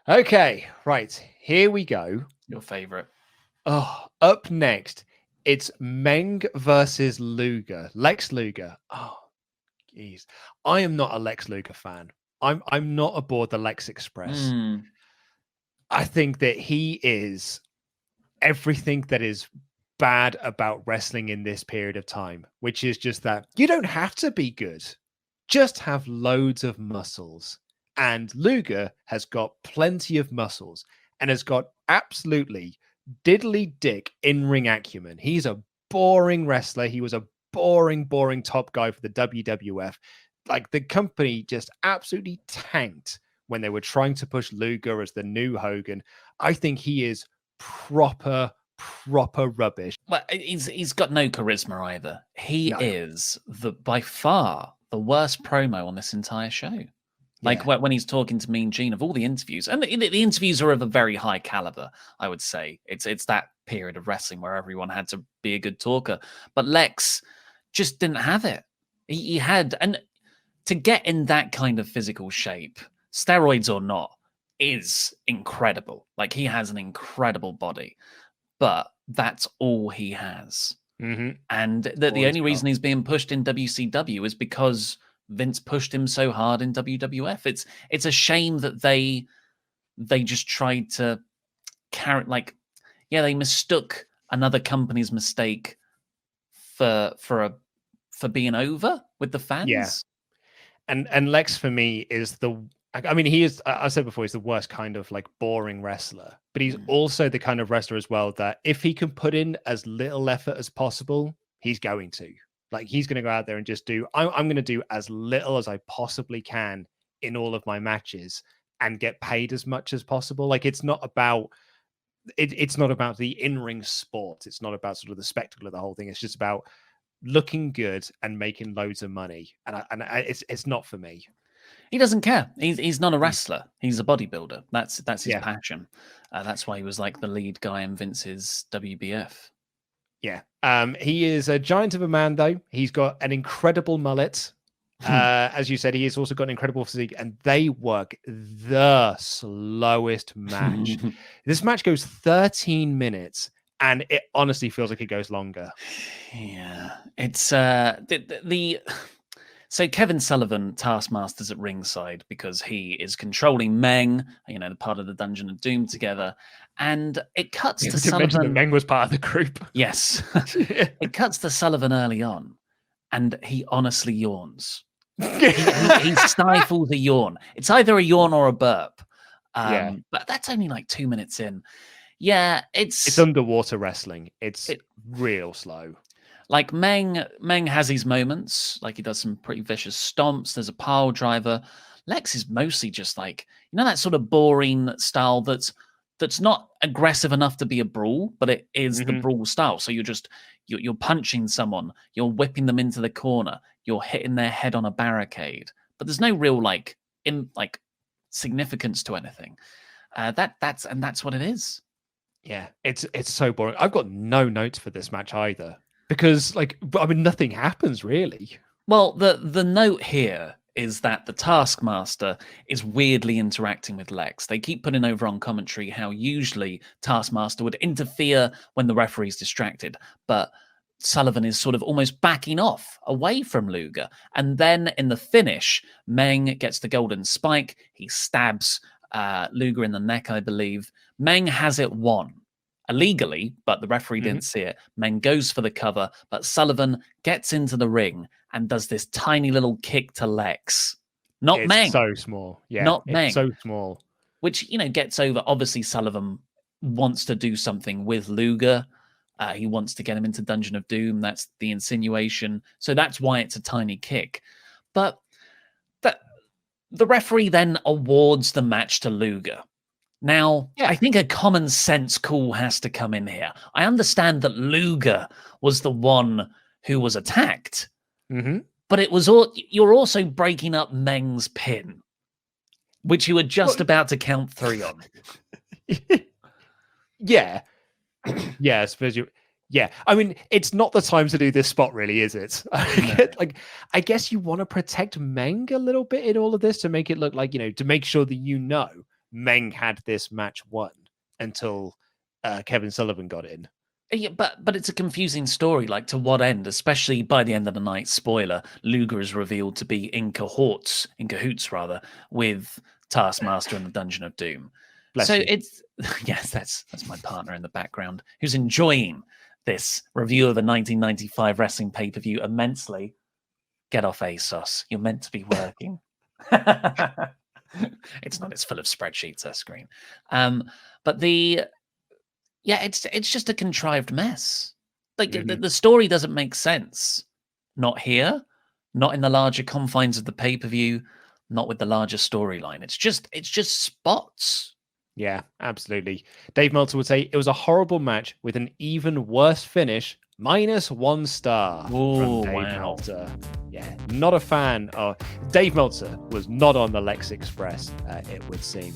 Okay, right. Here we go. Your favorite. Oh, up next, it's Meng versus Luger. Lex Luger. Oh, jeez. I am not a Lex Luger fan. I'm not aboard the Lex Express. I think that he is everything that is bad about wrestling in this period of time, which is just that you don't have to be good. Just have loads of muscles. And Luger has got plenty of muscles and has got absolutely diddly dick in-ring acumen. He's a boring wrestler. He was a boring top guy for the WWF. Like, the company just absolutely tanked when they were trying to push Luger as the new Hogan. I think he is proper rubbish. Well, he's got no charisma either. He is by far the worst promo on this entire show. Like when he's talking to Mean Gene, of all the interviews, and the interviews are of a very high caliber, I would say. It's that period of wrestling where everyone had to be a good talker. But Lex just didn't have it. He had, and to get in that kind of physical shape, steroids or not, is incredible. Like, he has an incredible body, but that's all he has. And the only reason he's being pushed in WCW is because Vince pushed him so hard in WWF. It's a shame that they just tried to carry, like, they mistook another company's mistake for being over with the fans. Yeah. And Lex for me is he is, I said before, he's the worst kind of like boring wrestler, but he's also the kind of wrestler as well that if he can put in as little effort as possible, he's going to. Like, he's going to go out there and just I'm going to do as little as I possibly can in all of my matches and get paid as much as possible. Like, it's not about the in-ring sport. It's not about sort of the spectacle of the whole thing. It's just about looking good and making loads of money. And it's not for me. He doesn't care. He's not a wrestler. He's a bodybuilder. That's his passion. That's why he was like the lead guy in Vince's WBF. Yeah. He is a giant of a man, though. He's got an incredible mullet. As you said, he has also got an incredible physique, and they work the slowest match. This match goes 13 minutes, and it honestly feels like it goes longer. Yeah. It's So Kevin Sullivan taskmasters at ringside because he is controlling Meng, the part of the Dungeon of Doom together. And it cuts to Sullivan. That Meng was part of the group. Yes. It cuts to Sullivan early on, and he honestly yawns. he stifles a yawn. It's either a yawn or a burp. But that's only like 2 minutes in. Yeah, it's underwater wrestling. It's real slow. Like, Meng has his moments. Like, he does some pretty vicious stomps. There's a pile driver. Lex is mostly just like, that sort of boring style that's not aggressive enough to be a brawl, but it is the brawl style. So you're punching someone, you're whipping them into the corner, you're hitting their head on a barricade, but there's no real significance to anything. That's what it is. Yeah, it's so boring. I've got no notes for this match either. Because, nothing happens, really. Well, the note here is that the Taskmaster is weirdly interacting with Lex. They keep putting over on commentary how usually Taskmaster would interfere when the referee's distracted, but Sullivan is sort of almost backing off away from Luger. And then in the finish, Meng gets the golden spike. He stabs Luger in the neck, I believe. Meng has it won. Illegally, but the referee didn't see it. Meng goes for the cover, but Sullivan gets into the ring and does this tiny little kick to Lex. Not Meng. So small. Yeah. Not Meng. So small. Which, gets over. Obviously, Sullivan wants to do something with Luger. He wants to get him into Dungeon of Doom. That's the insinuation. So that's why it's a tiny kick. But the referee then awards the match to Luger. Now, I think a common sense call has to come in here. I understand that Luger was the one who was attacked, but you're also breaking up Meng's pin, which you were just about to count 3 on. Yeah. Yeah, I suppose you... Yeah, it's not the time to do this spot, really, is it? I guess you want to protect Meng a little bit in all of this to make it look like, to make sure that Meng had this match won until Kevin Sullivan got in. Yeah, but it's a confusing story. Like, to what end? Especially by the end of the night, spoiler, Luger is revealed to be in cahoots with Taskmaster in the Dungeon of Doom. Bless so you. It's yes, that's my partner in the background who's enjoying this review of the 1995 wrestling pay-per-view immensely. Get off ASOS. You're meant to be working. It's not. It's full of spreadsheets, screen. But it's just a contrived mess. Like, the story doesn't make sense. Not here, not in the larger confines of the pay-per-view, not with the larger storyline. It's just spots. Yeah, absolutely. Dave Meltzer would say it was a horrible match with an even worse finish, -1 star. Oh, from Dave wow. Meltzer. Yeah, not a fan of Dave Meltzer was not on the Lex Express, it would seem.